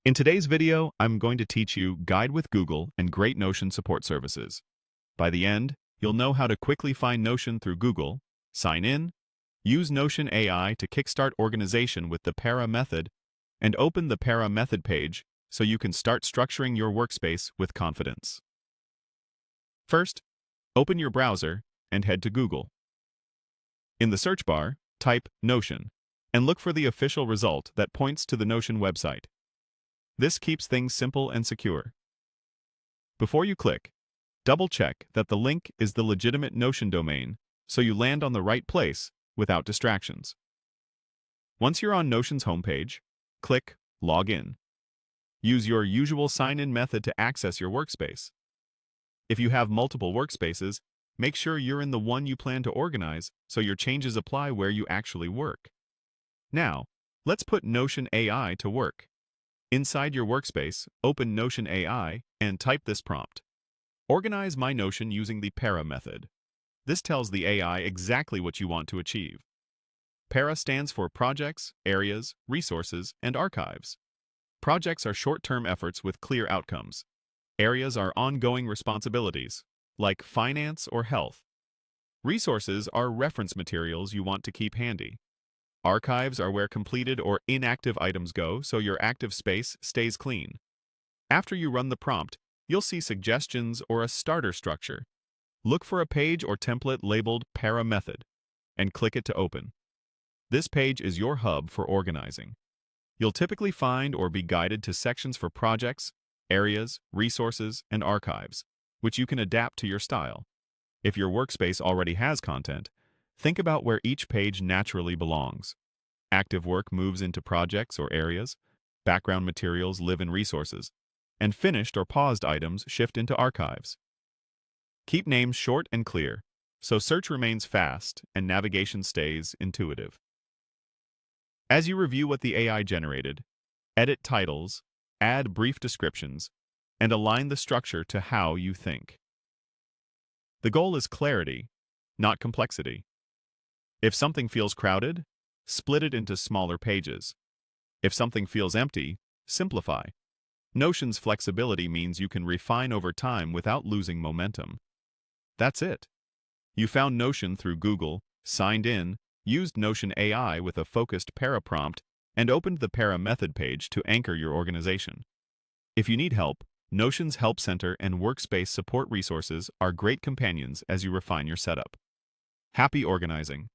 In today's video, I'm going to teach you Guide with Google and Great Notion support services. By the end, you'll know how to quickly find Notion through Google, sign in, use Notion AI to kickstart organization with the Para method, and open the Para method page so you can start structuring your workspace with confidence. First, open your browser and head to Google. In the search bar, type Notion and look for the official result that points to the Notion website. This keeps things simple and secure. Before you click, double-check that the link is the legitimate Notion domain so you land on the right place without distractions. Once you're on Notion's homepage, click Log In. Use your usual sign-in method to access your workspace. If you have multiple workspaces, make sure you're in the one you plan to organize so your changes apply where you actually work. Now, let's put Notion AI to work. Inside your workspace, open Notion AI and type this prompt. Organize my Notion using the Para method. This tells the AI exactly what you want to achieve. Para stands for Projects, Areas, Resources, and Archives. Projects are short-term efforts with clear outcomes. Areas are ongoing responsibilities, like finance or health. Resources are reference materials you want to keep handy. Archives are where completed or inactive items go so your active space stays clean. After you run the prompt, you'll see suggestions or a starter structure. Look for a page or template labeled Para Method and click it to open. This page is your hub for organizing. You'll typically find or be guided to sections for projects, areas, resources, and archives, which you can adapt to your style. If your workspace already has content, think about where each page naturally belongs. Active work moves into projects or areas, background materials live in resources, and finished or paused items shift into archives. Keep names short and clear, so search remains fast and navigation stays intuitive. As you review what the AI generated, edit titles, add brief descriptions, and align the structure to how you think. The goal is clarity, not complexity. If something feels crowded, split it into smaller pages. If something feels empty, simplify. Notion's flexibility means you can refine over time without losing momentum. That's it. You found Notion through Google, signed in, used Notion AI with a focused Para prompt, and opened the Para method page to anchor your organization. If you need help, Notion's Help Center and Workspace support resources are great companions as you refine your setup. Happy organizing!